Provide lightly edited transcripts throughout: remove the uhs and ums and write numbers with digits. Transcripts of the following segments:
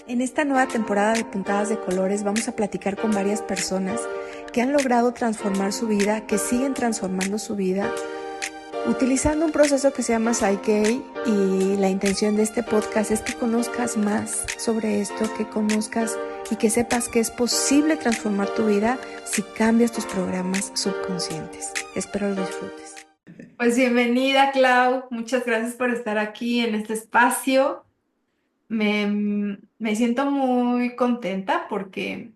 En esta nueva temporada de Puntadas de Colores vamos a platicar con varias personas que han logrado transformar su vida, que siguen transformando su vida, utilizando un proceso que se llama Psyche, y la intención de este podcast es que conozcas más sobre esto, que conozcas y que sepas que es posible transformar tu vida si cambias tus programas subconscientes. Espero lo disfrutes. Pues bienvenida, Clau. Muchas gracias por estar aquí en este espacio. Me siento muy contenta porque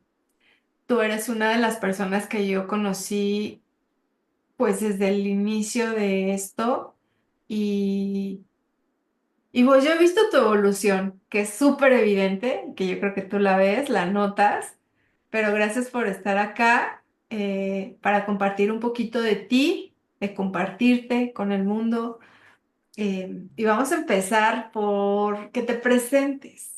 tú eres una de las personas que yo conocí pues desde el inicio de esto y, y pues yo he visto tu evolución, que es súper evidente, que yo creo que tú la ves, la notas, pero gracias por estar acá para compartir un poquito de ti, de compartirte con el mundo. Y vamos a empezar por que te presentes.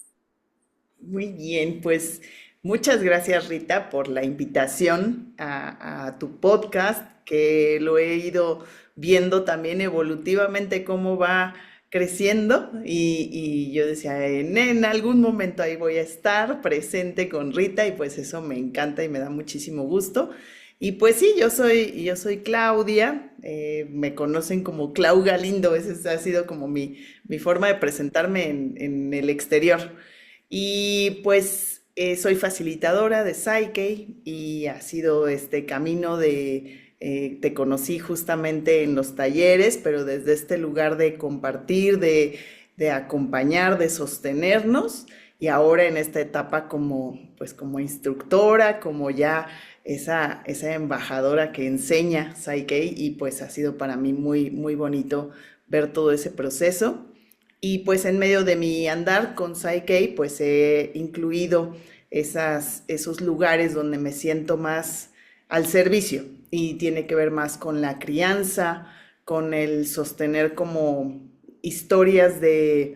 Muy bien, pues muchas gracias Rita por la invitación a tu podcast, que lo he ido viendo también evolutivamente cómo va creciendo y yo decía, en algún momento ahí voy a estar presente con Rita y pues eso me encanta y me da muchísimo gusto. Y pues sí, yo soy Claudia, me conocen como Clau Galindo, esa ha sido como mi forma de presentarme en el exterior. Y pues soy facilitadora de Psyche y ha sido este camino te conocí justamente en los talleres, pero desde este lugar de compartir, de acompañar, de sostenernos y ahora en esta etapa pues como instructora, como ya esa embajadora que enseña Psyche y pues ha sido para mí muy, muy bonito ver todo ese proceso. Y pues en medio de mi andar con Psyche, pues he incluido esos lugares donde me siento más al servicio y tiene que ver más con la crianza, con el sostener como historias de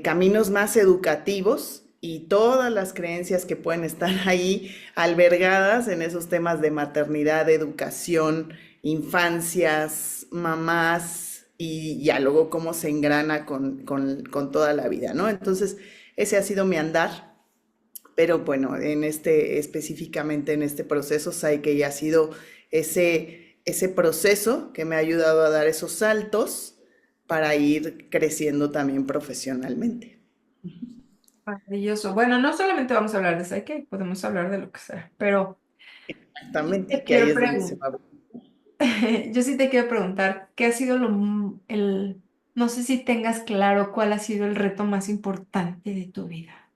caminos más educativos y todas las creencias que pueden estar ahí albergadas en esos temas de maternidad, educación, infancias, mamás y ya luego cómo se engrana con toda la vida, ¿no? Entonces, ese ha sido mi andar, pero bueno, específicamente en este proceso, Psyche ya ha sido ese proceso que me ha ayudado a dar esos saltos para ir creciendo también profesionalmente. Maravilloso. Bueno, no solamente vamos a hablar de Psyche, podemos hablar de lo que sea, pero yo sí te Exactamente, que ahí quiero es donde se preguntar, va. yo sí te quiero preguntar, ¿qué ha sido no sé si tengas claro cuál ha sido el reto más importante de tu vida?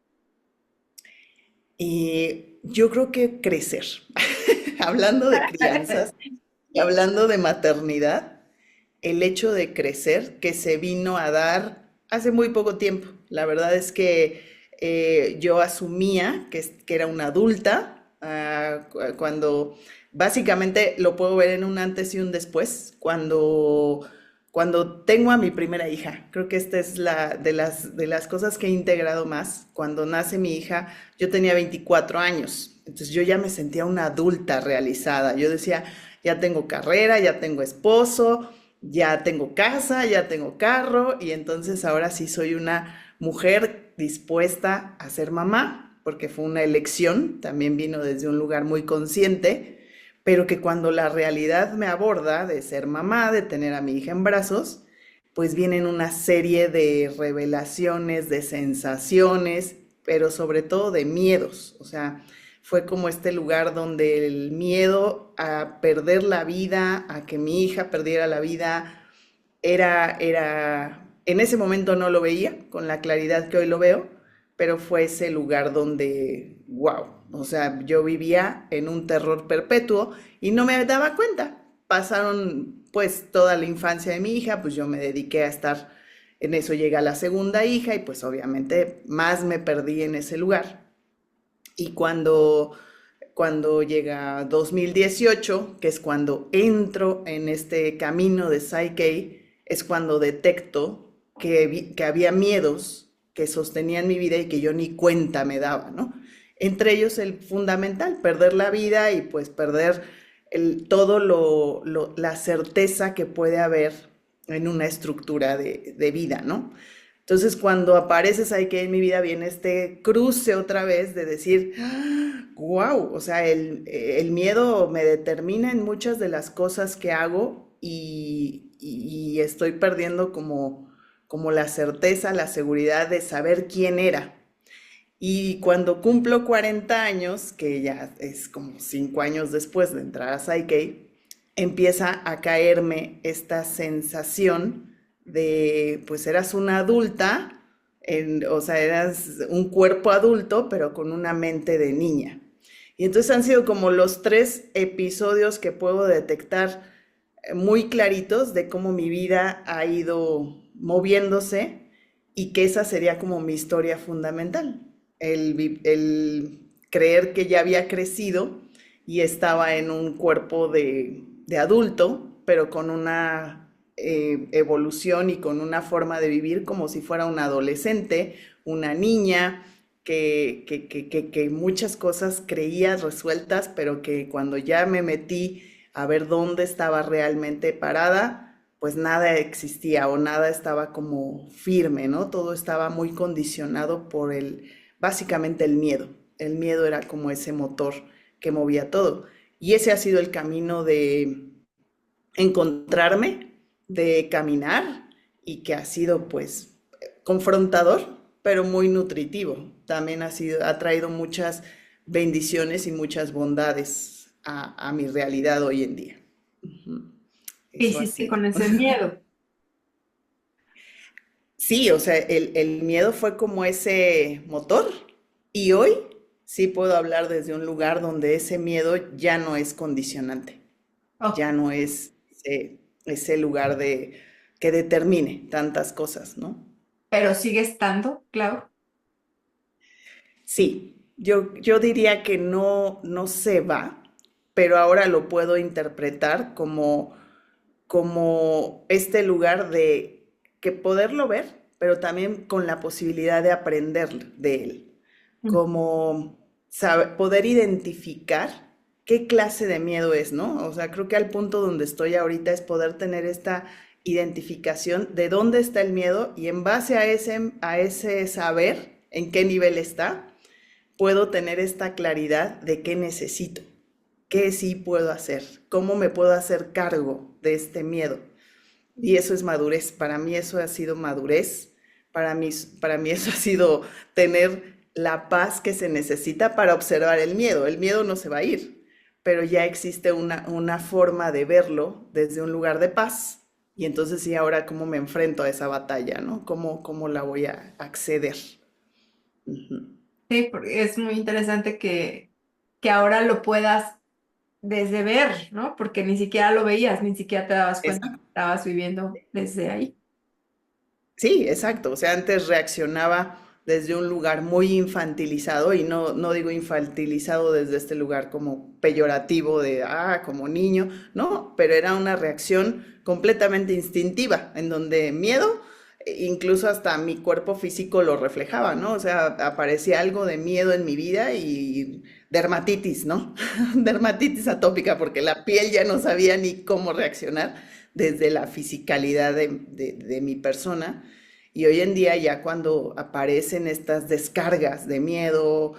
Y yo creo que crecer, hablando de crianzas y hablando de maternidad, el hecho de crecer que se vino a dar hace muy poco tiempo. La verdad es que yo asumía que era una adulta cuando básicamente lo puedo ver en un antes y un después, cuando tengo a mi primera hija. Creo que esta es de las cosas que he integrado más. Cuando nace mi hija, yo tenía 24 años. Entonces yo ya me sentía una adulta realizada. Yo decía, ya tengo carrera, ya tengo esposo, ya tengo casa, ya tengo carro y entonces ahora sí soy una mujer dispuesta a ser mamá, porque fue una elección, también vino desde un lugar muy consciente, pero que cuando la realidad me aborda de ser mamá, de tener a mi hija en brazos, pues vienen una serie de revelaciones, de sensaciones, pero sobre todo de miedos. O sea, fue como este lugar donde el miedo a perder la vida, a que mi hija perdiera la vida, en ese momento no lo veía con la claridad que hoy lo veo, pero fue ese lugar donde, wow, o sea, yo vivía en un terror perpetuo y no me daba cuenta. Pasaron pues toda la infancia de mi hija, pues yo me dediqué a estar en eso, llega la segunda hija y pues obviamente más me perdí en ese lugar. Y cuando llega 2018, que es cuando entro en este camino de Psyche, es cuando detecto que había miedos que sostenían mi vida y que yo ni cuenta me daba, ¿no? Entre ellos el fundamental, perder la vida y pues perder todo la certeza que puede haber en una estructura de vida, ¿no? Entonces, cuando apareces ahí que en mi vida viene este cruce otra vez de decir, wow, o sea, el miedo me determina en muchas de las cosas que hago y estoy perdiendo como la certeza, la seguridad de saber quién era. Y cuando cumplo 40 años, que ya es como 5 años después de entrar a Psyche, empieza a caerme esta sensación de, pues eras una adulta, o sea, eras un cuerpo adulto, pero con una mente de niña. Y entonces han sido como los tres episodios que puedo detectar muy claritos de cómo mi vida ha ido moviéndose y que esa sería como mi historia fundamental. El creer que ya había crecido y estaba en un cuerpo de adulto, pero con una evolución y con una forma de vivir como si fuera un adolescente, una niña, que muchas cosas creía resueltas, pero que cuando ya me metí a ver dónde estaba realmente parada, pues nada existía o nada estaba como firme, ¿no? Todo estaba muy condicionado por básicamente el miedo. El miedo era como ese motor que movía todo. Y ese ha sido el camino de encontrarme, de caminar y que ha sido pues confrontador, pero muy nutritivo. También ha traído muchas bendiciones y muchas bondades a mi realidad hoy en día. ¿Qué Eso ha hiciste sido. con ese miedo? Sí, o sea, el miedo fue como ese motor y hoy sí puedo hablar desde un lugar donde ese miedo ya no es condicionante, Ok, ya no es ese lugar que determine tantas cosas, ¿no? pero sigue estando, claro. Sí, yo diría que no se va, pero ahora lo puedo interpretar como este lugar de que poderlo ver, pero también con la posibilidad de aprender de él, como poder identificar qué clase de miedo es, ¿no? O sea, creo que al punto donde estoy ahorita es poder tener esta identificación de dónde está el miedo y en base a ese saber en qué nivel está, puedo tener esta claridad de qué necesito, qué sí puedo hacer, cómo me puedo hacer cargo de este miedo. Y eso es madurez. Para mí eso ha sido madurez. Para mí eso ha sido tener la paz que se necesita para observar el miedo. El miedo no se va a ir, pero ya existe una forma de verlo desde un lugar de paz. Y entonces sí, ahora cómo me enfrento a esa batalla, ¿no? ¿Cómo la voy a acceder? Ujú. Sí, porque es muy interesante que ahora lo puedas desde ver, ¿no? Porque ni siquiera lo veías, ni siquiera te dabas cuenta que Exacto. estabas viviendo desde ahí. Sí, exacto. O sea, antes reaccionaba desde un lugar muy infantilizado y no digo infantilizado desde este lugar como peyorativo de, como niño, no, pero era una reacción completamente instintiva, en donde miedo, incluso hasta mi cuerpo físico lo reflejaba, ¿no? O sea, aparecía algo de miedo en mi vida y dermatitis, ¿no? Dermatitis atópica, porque la piel ya no sabía ni cómo reaccionar desde la fisicalidad de mi persona. Y hoy en día ya cuando aparecen estas descargas de miedo,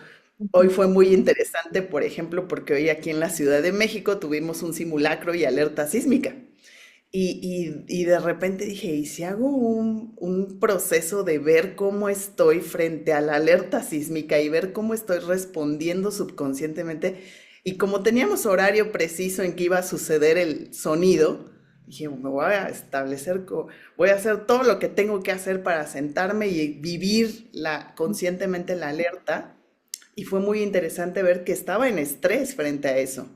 hoy fue muy interesante, por ejemplo, porque hoy aquí en la Ciudad de México tuvimos un simulacro y alerta sísmica. Y de repente dije, ¿y si hago un proceso de ver cómo estoy frente a la alerta sísmica y ver cómo estoy respondiendo subconscientemente? Y como teníamos horario preciso en que iba a suceder el sonido, dije, me voy a establecer, voy a hacer todo lo que tengo que hacer para sentarme y vivir conscientemente la alerta. Y fue muy interesante ver que estaba en estrés frente a eso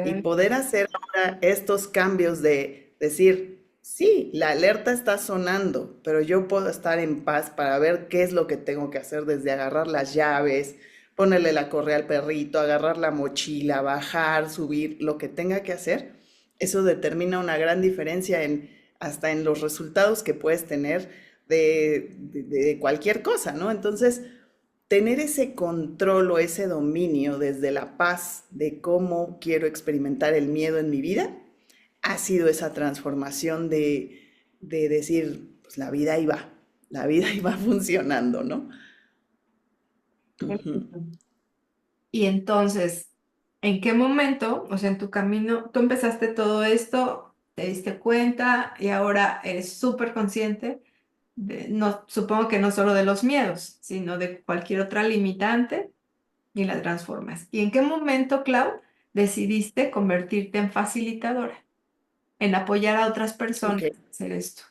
y Ok. poder hacer ahora estos cambios de decir, sí, la alerta está sonando, pero yo puedo estar en paz para ver qué es lo que tengo que hacer desde agarrar las llaves, ponerle la correa al perrito, agarrar la mochila, bajar, subir, lo que tenga que hacer. Eso determina una gran diferencia hasta en los resultados que puedes tener de cualquier cosa, ¿no? Entonces, tener ese control o ese dominio desde la paz de cómo quiero experimentar el miedo en mi vida, ha sido esa transformación de decir, pues la vida ahí va. la vida iba funcionando, ¿no? Qué Ujú. lindo. Y entonces, ¿en qué momento, o sea, en tu camino, tú empezaste todo esto, te diste cuenta y ahora eres súper consciente de, no, supongo que no solo de los miedos, sino de cualquier otra limitante y la transformas? ¿Y en qué momento, Clau, decidiste convertirte en facilitadora, en apoyar a otras personas Ok. a hacer esto?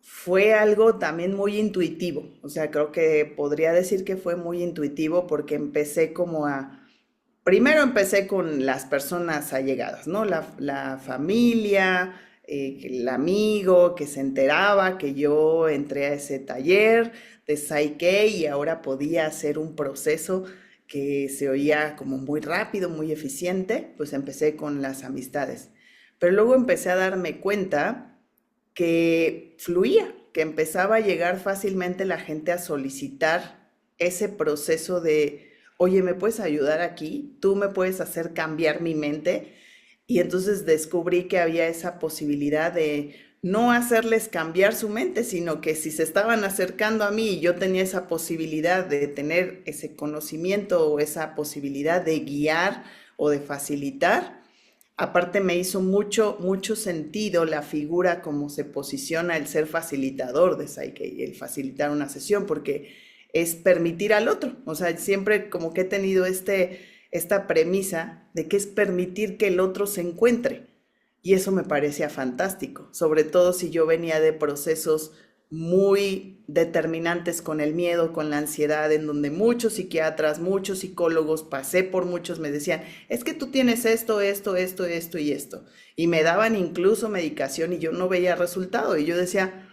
Fue algo también muy intuitivo, o sea, creo que podría decir que fue muy intuitivo porque empecé como a, primero empecé con las personas allegadas, ¿no? La familia, el amigo que se enteraba que yo entré a ese taller de Psyche y ahora podía hacer un proceso que se oía como muy rápido, muy eficiente, pues empecé con las amistades. Pero luego empecé a darme cuenta que fluía, que empezaba a llegar fácilmente la gente a solicitar ese proceso de, oye, ¿me puedes ayudar aquí? ¿Tú me puedes hacer cambiar mi mente? Y entonces descubrí que había esa posibilidad de no hacerles cambiar su mente, sino que si se estaban acercando a mí y yo tenía esa posibilidad de tener ese conocimiento o esa posibilidad de guiar o de facilitar, aparte me hizo mucho sentido la figura como se posiciona el ser facilitador de Psyche y el facilitar una sesión, porque es permitir al otro. O sea, siempre como que he tenido esta premisa de que es permitir que el otro se encuentre. Y eso me parecía fantástico, sobre todo si yo venía de procesos muy determinantes con el miedo, con la ansiedad, en donde muchos psiquiatras, muchos psicólogos, pasé por muchos, me decían, es que tú tienes esto y esto. Y me daban incluso medicación y yo no veía resultado. Y yo decía,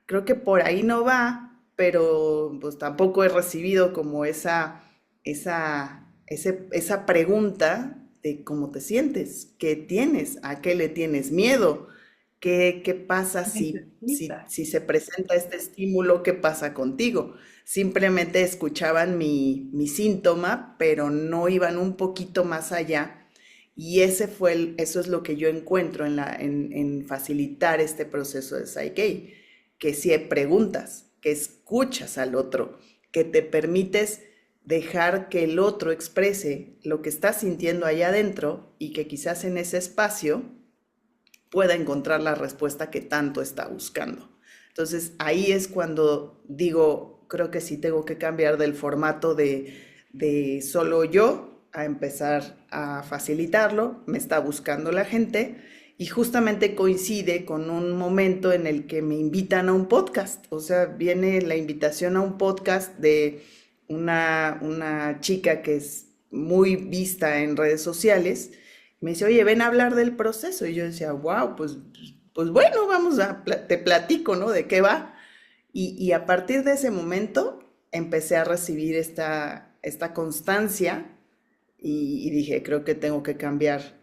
creo que por ahí no va, pero pues tampoco he recibido como esa pregunta de cómo te sientes, qué tienes, a qué le tienes miedo, qué pasa Necesitas. si se presenta este estímulo, qué pasa contigo. Simplemente escuchaban mi síntoma, pero no iban un poquito más allá. Y eso es lo que yo encuentro en facilitar este proceso de Psyche, que si hay preguntas, que escuchas al otro, que te permites dejar que el otro exprese lo que está sintiendo allá adentro y que quizás en ese espacio pueda encontrar la respuesta que tanto está buscando. Entonces ahí es cuando digo, creo que sí tengo que cambiar del formato de solo yo a empezar a facilitarlo, me está buscando la gente y justamente coincide con un momento en el que me invitan a un podcast, o sea, viene la invitación a un podcast de una chica que es muy vista en redes sociales. Me dice, oye, ven a hablar del proceso. Y yo decía, wow, pues bueno, te platico, ¿no? ¿De qué va? Y a partir de ese momento empecé a recibir esta constancia y dije, creo que tengo que cambiar.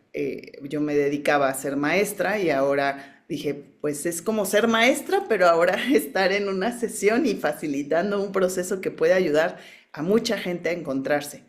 Yo me dedicaba a ser maestra y ahora dije, pues es como ser maestra, pero ahora estar en una sesión y facilitando un proceso que puede ayudar a mucha gente a encontrarse.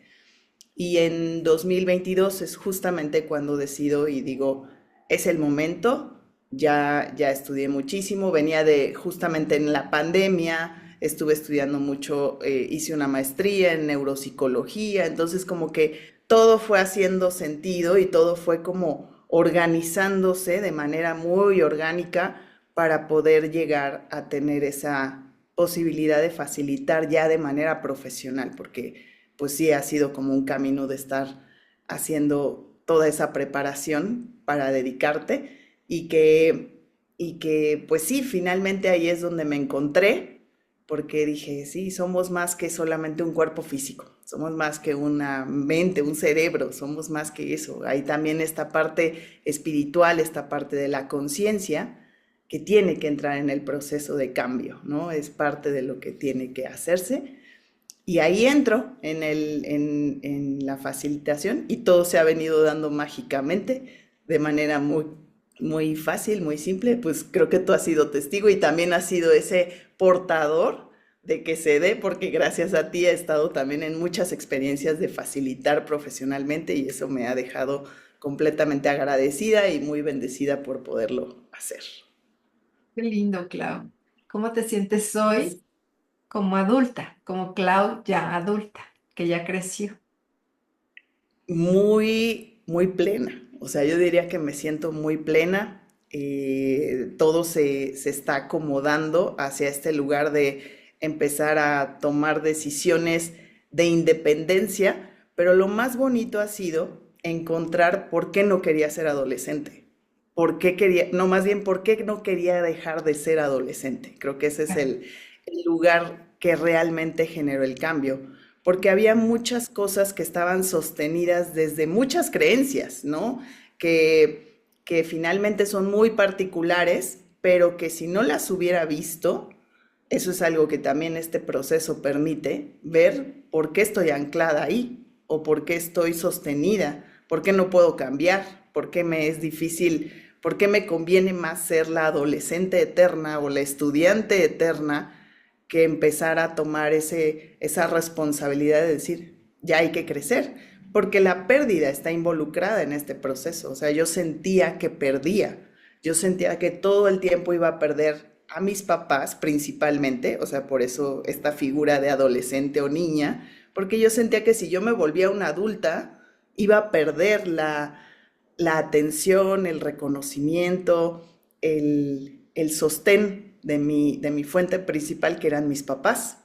Y en 2022 es justamente cuando decido y digo, es el momento, ya estudié muchísimo, venía de justamente en la pandemia, estuve estudiando mucho, hice una maestría en neuropsicología, entonces como que todo fue haciendo sentido y todo fue como organizándose de manera muy orgánica para poder llegar a tener esa posibilidad de facilitar ya de manera profesional, porque pues sí ha sido como un camino de estar haciendo toda esa preparación para dedicarte y que pues sí, finalmente ahí es donde me encontré, porque dije, sí, somos más que solamente un cuerpo físico, somos más que una mente, un cerebro, somos más que eso. Hay también esta parte espiritual, esta parte de la conciencia que tiene que entrar en el proceso de cambio, ¿no? Es parte de lo que tiene que hacerse y ahí entro en la facilitación y todo se ha venido dando mágicamente de manera muy fácil, muy simple. Pues creo que tú has sido testigo y también has sido ese portador de que se dé, porque gracias a ti he estado también en muchas experiencias de facilitar profesionalmente y eso me ha dejado completamente agradecida y muy bendecida por poderlo hacer. Qué lindo, Clau. ¿Cómo te sientes hoy como adulta, como Clau ya adulta, que ya creció? Muy, muy plena. O sea, yo diría que me siento muy plena. Todo se está acomodando hacia este lugar de empezar a tomar decisiones de independencia, pero lo más bonito ha sido encontrar por qué no quería ser adolescente. ¿Por qué quería, no, más bien, por qué no quería dejar de ser adolescente? Creo que ese es el lugar que realmente generó el cambio, porque había muchas cosas que estaban sostenidas desde muchas creencias, ¿no? Que finalmente son muy particulares, pero que si no las hubiera visto, eso es algo que también este proceso permite, ver por qué estoy anclada ahí o por qué estoy sostenida, por qué no puedo cambiar, por qué me es difícil, por qué me conviene más ser la adolescente eterna o la estudiante eterna que empezar a tomar esa responsabilidad de decir, ya hay que crecer, porque la pérdida está involucrada en este proceso. O sea, yo sentía que perdía, yo sentía que todo el tiempo iba a perder a mis papás principalmente, o sea, por eso esta figura de adolescente o niña, porque yo sentía que si yo me volvía una adulta, iba a perder la atención, el reconocimiento, el sostén de mi fuente principal, que eran mis papás,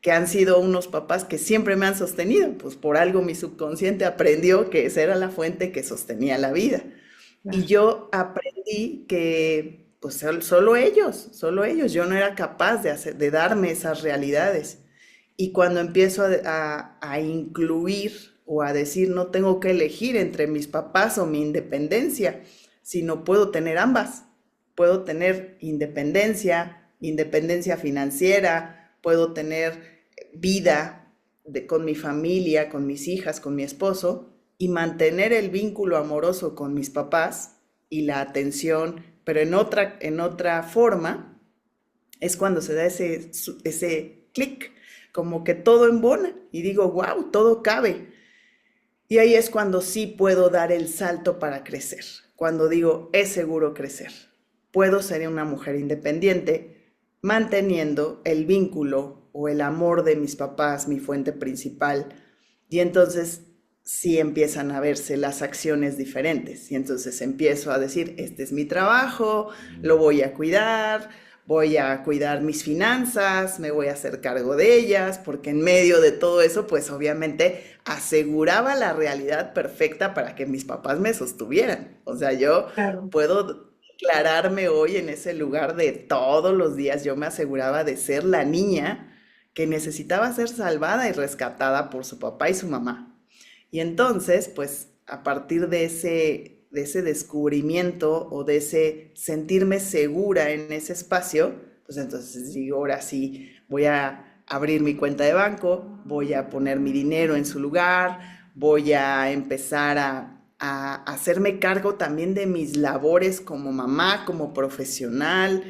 que han sido unos papás que siempre me han sostenido, pues por algo mi subconsciente aprendió que esa era la fuente que sostenía la vida. Y Claro. yo aprendí que pues solo ellos, yo no era capaz de darme esas realidades. Y cuando empiezo a incluir o a decir no tengo que elegir entre mis papás o mi independencia, sino puedo tener ambas. Puedo tener independencia, independencia financiera, puedo tener vida con mi familia, con mis hijas, con mi esposo, y mantener el vínculo amoroso con mis papás y la atención, pero en otra forma, es cuando se da ese clic, como que todo embona y digo, wow, todo cabe. Y ahí es cuando sí puedo dar el salto para crecer, cuando digo, es seguro crecer. Puedo ser una mujer independiente manteniendo el vínculo o el amor de mis papás, mi fuente principal. Y entonces sí empiezan a verse las acciones diferentes. Y entonces empiezo a decir, este es mi trabajo, lo voy a cuidar mis finanzas, me voy a hacer cargo de ellas, porque en medio de todo eso, pues obviamente aseguraba la realidad perfecta para que mis papás me sostuvieran. O sea, yo Claro. puedo declararme hoy en ese lugar de todos los días, yo me aseguraba de ser la niña que necesitaba ser salvada y rescatada por su papá y su mamá. Y entonces, pues a partir de ese descubrimiento o de ese sentirme segura en ese espacio, pues entonces digo, ahora sí, voy a abrir mi cuenta de banco, voy a poner mi dinero en su lugar, voy a empezar a hacerme cargo también de mis labores como mamá, como profesional,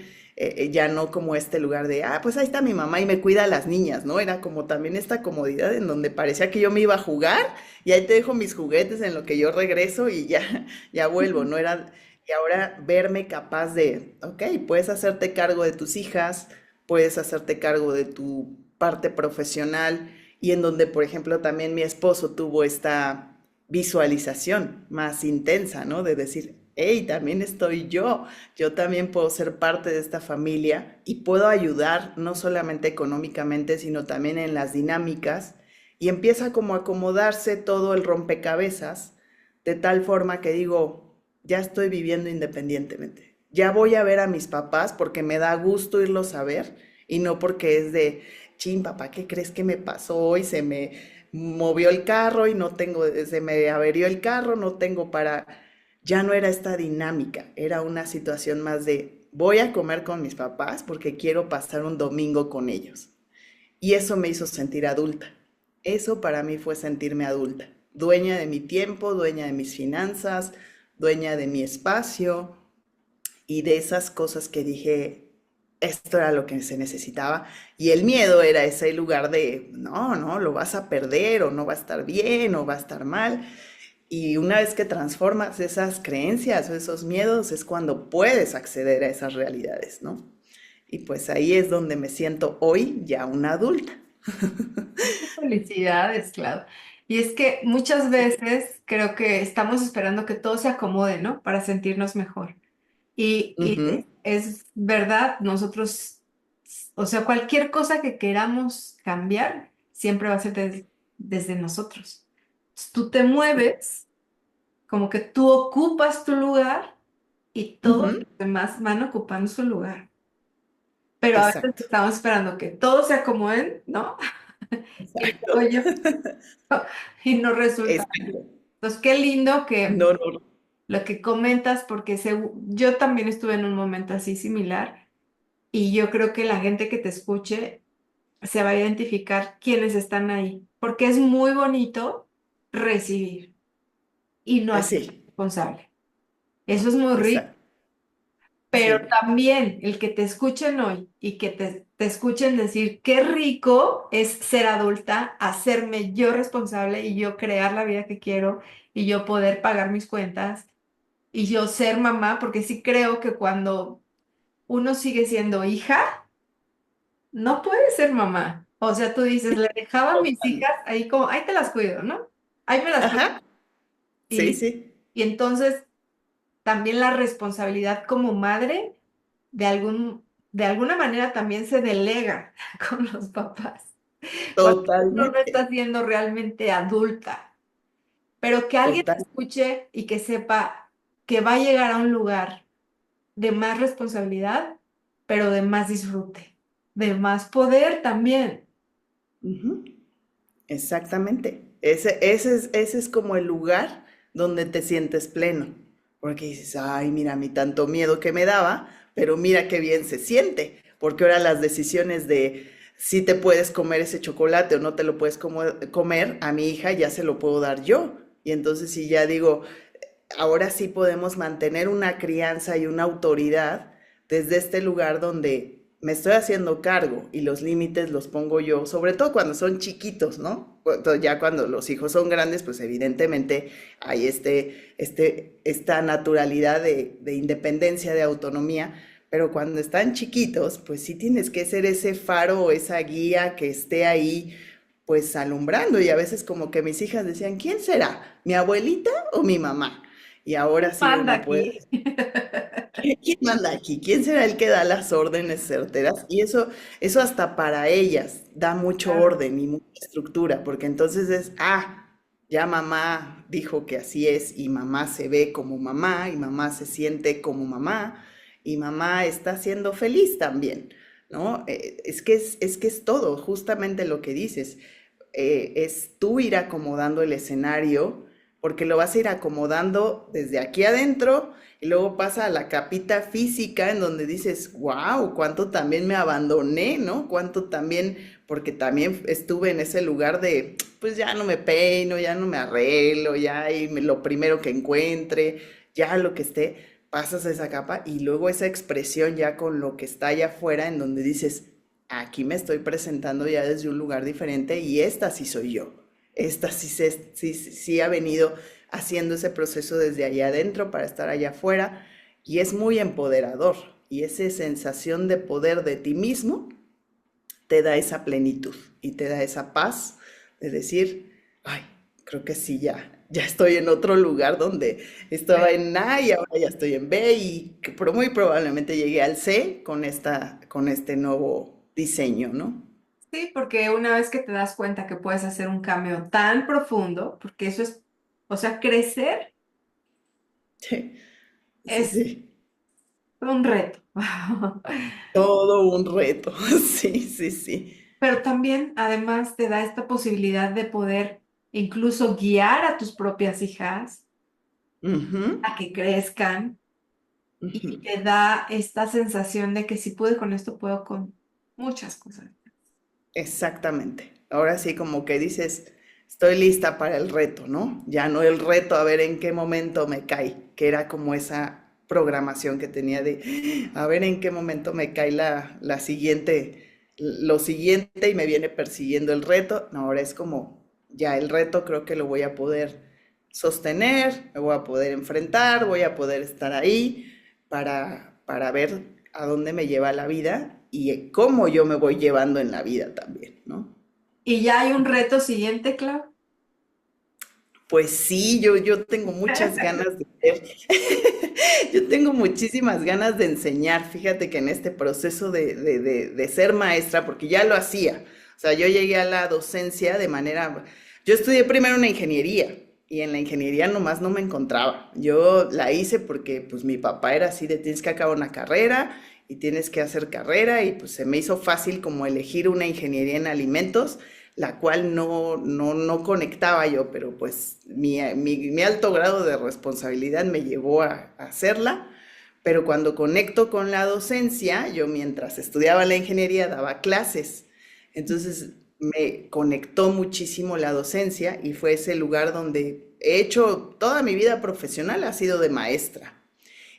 ya no como este lugar de, pues ahí está mi mamá y me cuida a las niñas, ¿no? Era como también esta comodidad en donde parecía que yo me iba a jugar y ahí te dejo mis juguetes en lo que yo regreso y ya, ya vuelvo, ¿no? Y ahora verme capaz de, ok, puedes hacerte cargo de tus hijas, puedes hacerte cargo de tu parte profesional y en donde, por ejemplo, también mi esposo tuvo esta visualización más intensa, ¿no? De decir, hey, también estoy yo también puedo ser parte de esta familia y puedo ayudar no solamente económicamente, sino también en las dinámicas y empieza como a acomodarse todo el rompecabezas de tal forma que digo, ya estoy viviendo independientemente. Ya voy a ver a mis papás porque me da gusto irlos a ver y no porque es de, chin, papá, ¿qué crees que me pasó hoy? Se me movió el carro y no tengo, se me averió el carro, no tengo para... Ya no era esta dinámica, era una situación más de, voy a comer con mis papás porque quiero pasar un domingo con ellos. Y eso me hizo sentir adulta. Eso para mí fue sentirme adulta, dueña de mi tiempo, dueña de mis finanzas, dueña de mi espacio y de esas cosas que dije, esto era lo que se necesitaba. Y el miedo era ese lugar de, no, no, lo vas a perder o no va a estar bien o va a estar mal. Y una vez que transformas esas creencias o esos miedos es cuando puedes acceder a esas realidades, ¿no? Y pues ahí es donde me siento hoy ya una adulta. Felicidades, Clau. Y es que muchas veces creo que estamos esperando que todo se acomode, ¿no? Para sentirnos mejor. Y Ujú, es verdad, nosotros, o sea, cualquier cosa que queramos cambiar, siempre va a ser desde nosotros. Tú te mueves, como que tú ocupas tu lugar y todos ujú, los demás van ocupando su lugar. Pero a veces exacto, estamos esperando que todos se acomoden, ¿no? Y exacto, luego yo, y no resulta. exacto. Entonces, qué lindo que No, no, no. lo que comentas, porque yo también estuve en un momento así similar y yo creo que la gente que te escuche se va a identificar quiénes están ahí, porque es muy bonito recibir y no hacer Sí, responsable. Eso es muy rico, exacto, pero sí. también el que te escuchen hoy y que te escuchen decir qué rico es ser adulta, hacerme yo responsable y yo crear la vida que quiero y yo poder pagar mis cuentas y yo ser mamá, porque sí creo que cuando uno sigue siendo hija, no puede ser mamá. O sea, tú dices, le dejaba a mis hijas ahí como, ahí te las cuido, ¿no? Ahí me las cuido. Ajá, sí, Y, sí. y entonces también la responsabilidad como madre, de alguna manera también se delega con los papás. Cuando uno no Totalmente, está siendo realmente adulta, pero que alguien te total. escuche y que sepa que va a llegar a un lugar de más responsabilidad, pero de más disfrute, de más poder también. Ujú, exactamente. Ese es como el lugar donde te sientes pleno. Porque dices, ay, mira, mi tanto miedo que me daba, pero mira qué bien se siente. Porque ahora las decisiones de si te puedes comer ese chocolate o no te lo puedes comer, a mi hija ya se lo puedo dar yo. Y entonces si ya digo, ahora sí podemos mantener una crianza y una autoridad desde este lugar donde me estoy haciendo cargo y los límites los pongo yo, sobre todo cuando son chiquitos, ¿no? Ya cuando los hijos son grandes, pues evidentemente hay esta naturalidad de independencia, de autonomía, pero cuando están chiquitos, pues sí tienes que ser ese faro o esa guía que esté ahí, pues alumbrando. Y a veces como que mis hijas decían, ¿quién será? ¿Mi abuelita o mi mamá? Y ahora sí Manda uno puede, aquí. ¿quién manda aquí? ¿Quién será el que da las órdenes certeras? Y eso hasta para ellas da mucho Claro. orden y mucha estructura, porque entonces es, ya mamá dijo que así es y mamá se ve como mamá y mamá se siente como mamá y mamá está siendo feliz también, ¿no? Es que es todo, justamente lo que dices. Es tú ir acomodando el escenario, porque lo vas a ir acomodando desde aquí adentro y luego pasa a la capita física en donde dices, wow, cuánto también me abandoné, ¿no? Cuánto también, porque también estuve en ese lugar de, pues ya no me peino, ya no me arreglo, ya y lo primero que encuentre, ya lo que esté, pasas a esa capa y luego esa expresión ya con lo que está allá afuera en donde dices, aquí me estoy presentando ya desde un lugar diferente y esta sí soy yo. Esta sí ha venido haciendo ese proceso desde allá adentro para estar allá afuera y es muy empoderador y esa sensación de poder de ti mismo te da esa plenitud y te da esa paz de decir, ay, creo que sí, ya estoy en otro lugar donde estaba en A y ahora ya estoy en B y que muy probablemente llegué al C con este nuevo diseño, ¿no? Sí, porque una vez que te das cuenta que puedes hacer un cambio tan profundo, porque eso es, o sea, crecer Sí, sí, es sí. un reto. Todo un reto. Sí, sí, sí. Pero también, además, te da esta posibilidad de poder incluso guiar a tus propias hijas Ujú, a que crezcan y ujú. te da esta sensación de que si pude con esto, puedo con muchas cosas. Exactamente. Ahora sí, como que dices, estoy lista para el reto, ¿no? Ya no el reto a ver en qué momento me cae, que era como esa programación que tenía de a ver en qué momento me cae la siguiente, lo siguiente y me viene persiguiendo el reto. No, ahora es como, ya el reto creo que lo voy a poder sostener, me voy a poder enfrentar, voy a poder estar ahí para ver a dónde me lleva la vida y cómo yo me voy llevando en la vida también, ¿no? Y ya hay un reto siguiente, Clau. Pues sí, yo tengo muchas ganas de ser, yo tengo muchísimas ganas de enseñar. Fíjate que en este proceso de ser maestra, porque ya lo hacía, o sea, yo llegué a la docencia de manera, yo estudié primero una ingeniería y en la ingeniería nomás no me encontraba. Yo la hice porque pues mi papá era así de tienes que acabar una carrera y tienes que hacer carrera y pues se me hizo fácil como elegir una ingeniería en alimentos la cual no conectaba yo, pero pues mi alto grado de responsabilidad me llevó a hacerla. Pero cuando conecto con la docencia, yo mientras estudiaba la ingeniería daba clases. Entonces me conectó muchísimo la docencia y fue ese lugar donde he hecho toda mi vida profesional, ha sido de maestra.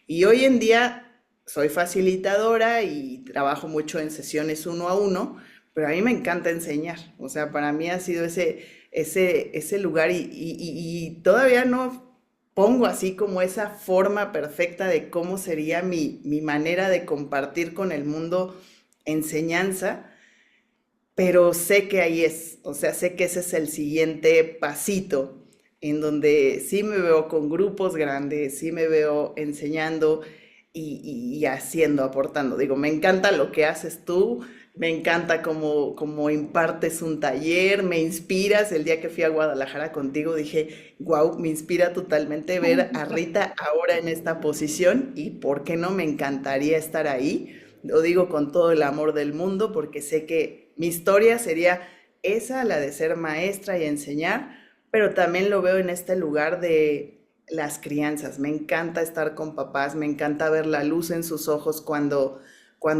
Y hoy en día soy facilitadora y trabajo mucho en sesiones uno a uno, pero a mí me encanta enseñar. O sea, para mí ha sido ese lugar y todavía no pongo así como esa forma perfecta de cómo sería mi manera de compartir con el mundo enseñanza, pero sé que ahí es, o sea, sé que ese es el siguiente pasito en donde sí me veo con grupos grandes, sí me veo enseñando y haciendo, aportando. Digo, me encanta lo que haces tú, me encanta cómo impartes un taller, me inspiras. El día que fui a Guadalajara contigo dije, wow, me inspira totalmente ver a Rita ahora en esta posición y por qué no me encantaría estar ahí. Lo digo con todo el amor del mundo porque sé que mi historia sería esa, la de ser maestra y enseñar, pero también lo veo en este lugar de las crianzas. Me encanta estar con papás, me encanta ver la luz en sus ojos cuando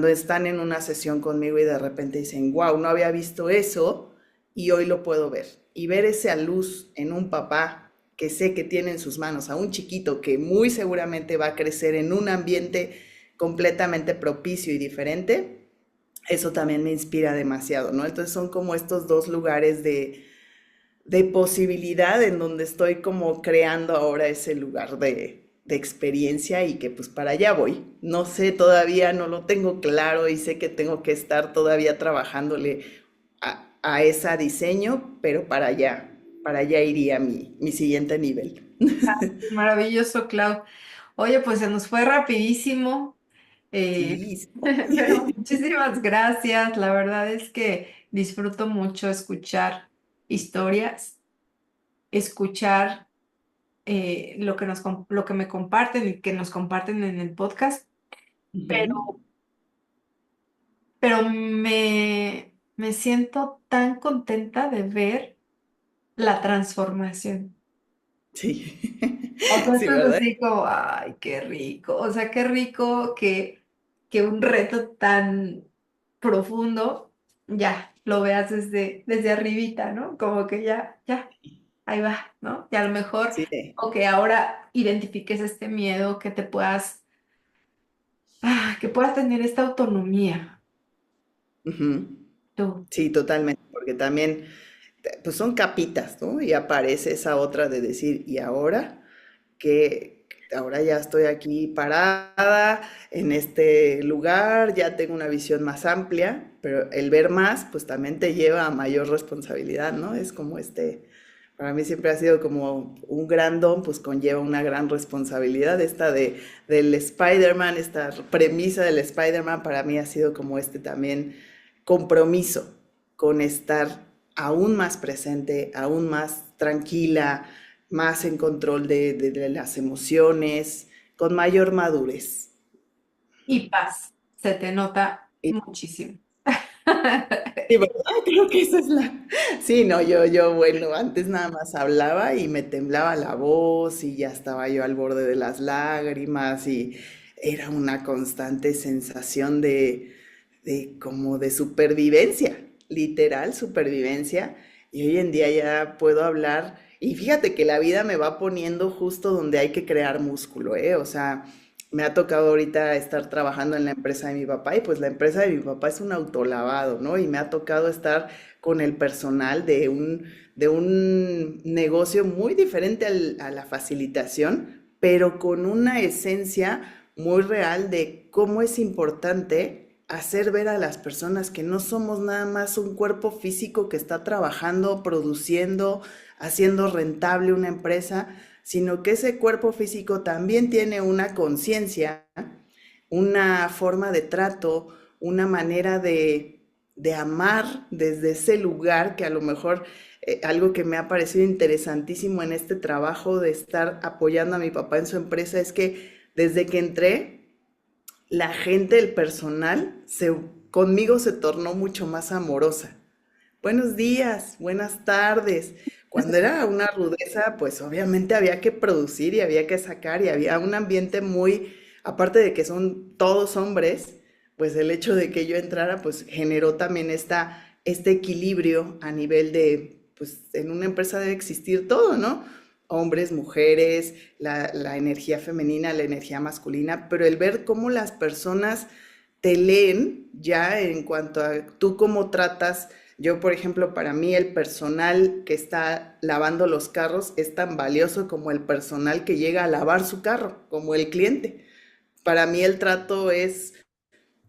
están en una sesión conmigo y de repente dicen, wow, no había visto eso y hoy lo puedo ver. Y ver esa luz en un papá que sé que tiene en sus manos a un chiquito que muy seguramente va a crecer en un ambiente completamente propicio y diferente, eso también me inspira demasiado, ¿no? Entonces son como estos dos lugares de posibilidad en donde estoy como creando ahora ese lugar de experiencia y que pues para allá voy. No sé todavía, no lo tengo claro y sé que tengo que estar todavía trabajándole a ese diseño, pero para allá iría mi siguiente nivel. Maravilloso, Clau. Oye, pues se nos fue rapidísimo, Sí, sí. pero muchísimas gracias. La verdad es que disfruto mucho escuchar historias, escuchar lo que me comparten y que nos comparten en el podcast, Ujú. pero, pero me siento tan contenta de ver la transformación. Sí, O sea, sí, esto es ¿verdad? así como, ay, qué rico. O sea, qué rico que un reto tan profundo ya lo veas desde arribita, ¿no? Como que ya, ahí va, ¿no? Y a lo mejor, Sí, o que ahora identifiques este miedo, que puedas tener esta autonomía, ujú. tú. Sí, totalmente, porque también pues son capitas, ¿no? Y aparece esa otra de decir, ¿y ahora? Que ahora ya estoy aquí parada en este lugar, ya tengo una visión más amplia, pero el ver más, pues también te lleva a mayor responsabilidad, ¿no? Es como para mí siempre ha sido como un gran don, pues conlleva una gran responsabilidad. Del Spider-Man, esta premisa del Spider-Man para mí ha sido como también compromiso con estar aún más presente, aún más tranquila, más en control de las emociones, con mayor madurez. Y paz, se te nota Y muchísimo. sí, ¿verdad? Creo que esa es la... Sí, no, bueno, antes nada más hablaba y me temblaba la voz y ya estaba yo al borde de las lágrimas y era una constante sensación de como de supervivencia, literal supervivencia. Y hoy en día ya puedo hablar y fíjate que la vida me va poniendo justo donde hay que crear músculo, ¿eh? O sea, me ha tocado ahorita estar trabajando en la empresa de mi papá y pues la empresa de mi papá es un autolavado, ¿no? Y me ha tocado estar con el personal de un negocio muy diferente a la facilitación, pero con una esencia muy real de cómo es importante hacer ver a las personas que no somos nada más un cuerpo físico que está trabajando, produciendo, haciendo rentable una empresa, sino que ese cuerpo físico también tiene una conciencia, una forma de trato, una manera de amar desde ese lugar que a lo mejor algo que me ha parecido interesantísimo en este trabajo de estar apoyando a mi papá en su empresa es que desde que entré, la gente, el personal, conmigo se tornó mucho más amorosa. Buenos días, buenas tardes. Cuando era una rudeza, pues obviamente había que producir y había que sacar y había un ambiente muy, aparte de que son todos hombres, pues el hecho de que yo entrara, pues generó también este equilibrio a nivel de, pues en una empresa debe existir todo, ¿no? Hombres, mujeres, la energía femenina, la energía masculina, pero el ver cómo las personas te leen ya en cuanto a tú cómo tratas. Yo, por ejemplo, para mí el personal que está lavando los carros es tan valioso como el personal que llega a lavar su carro, como el cliente. Para mí el trato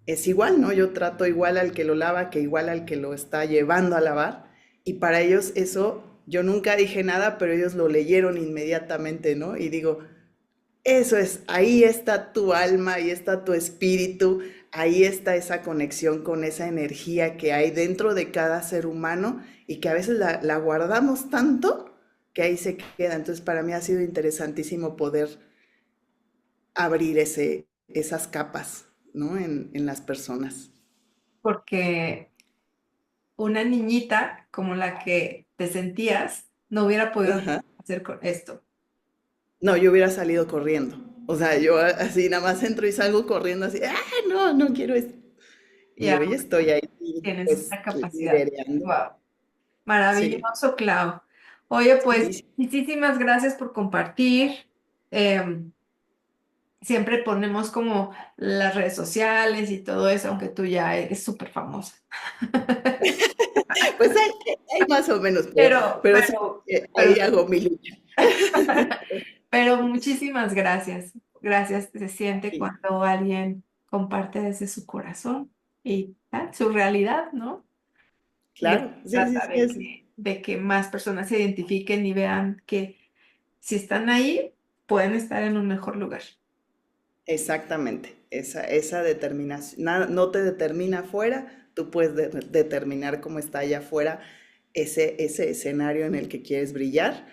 es igual, ¿no? Yo trato igual al que lo lava que igual al que lo está llevando a lavar. Y para ellos eso, yo nunca dije nada, pero ellos lo leyeron inmediatamente, ¿no? Y digo, eso es, ahí está tu alma, ahí está tu espíritu, ahí está esa conexión con esa energía que hay dentro de cada ser humano y que a veces la guardamos tanto que ahí se queda. Entonces para mí ha sido interesantísimo poder abrir esas capas, ¿no? En las personas. Porque una niñita como la que te sentías no hubiera podido Ajá. hacer con esto. No, yo hubiera salido corriendo. O sea, yo así nada más entro y salgo corriendo así, ¡ah, no, no quiero esto! Y Y hoy ahora estoy ahí, tienes pues, esa capacidad. liderando. Wow. Sí, Maravilloso, Clau. Oye, pues sí, muchísimas gracias por compartir. Em, Siempre ponemos como las redes sociales y todo eso, aunque tú ya eres súper famosa. pues hay más o menos, Pero, pero sí, pero, ahí pero, hago mi lucha. pero muchísimas gracias. Gracias, se siente Sí, cuando alguien comparte desde su corazón y su realidad, ¿no? Y eso claro, se sí, sí, trata sí, es de que más personas se identifiquen y vean que si están ahí, pueden estar en un mejor lugar. exactamente, esa determinación, no te determina afuera, tú puedes determinar cómo está allá afuera ese escenario en el que quieres brillar.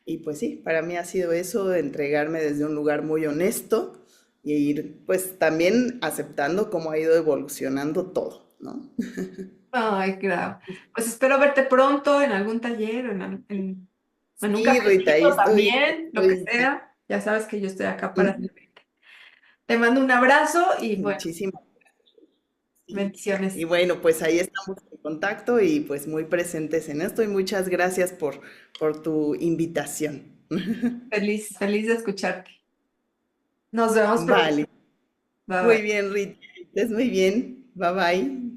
Y pues sí, para mí ha sido eso, de entregarme desde un lugar muy honesto y ir pues también aceptando cómo ha ido evolucionando todo, ¿no? Ay, claro. Pues espero verte pronto en algún taller, en un Sí, Rita, ahí cafecito estoy, también, lo que estoy sea. Ya sabes que yo estoy acá para mm, servirte. Te mando un abrazo y bueno, muchísimo. Sí. Y bendiciones. bueno, pues ahí estamos en contacto y pues muy presentes en esto y muchas gracias por tu invitación. Feliz, feliz de escucharte. Nos vemos pronto. Vale, Bye muy bye. bien, Rita, estés muy bien. Bye bye.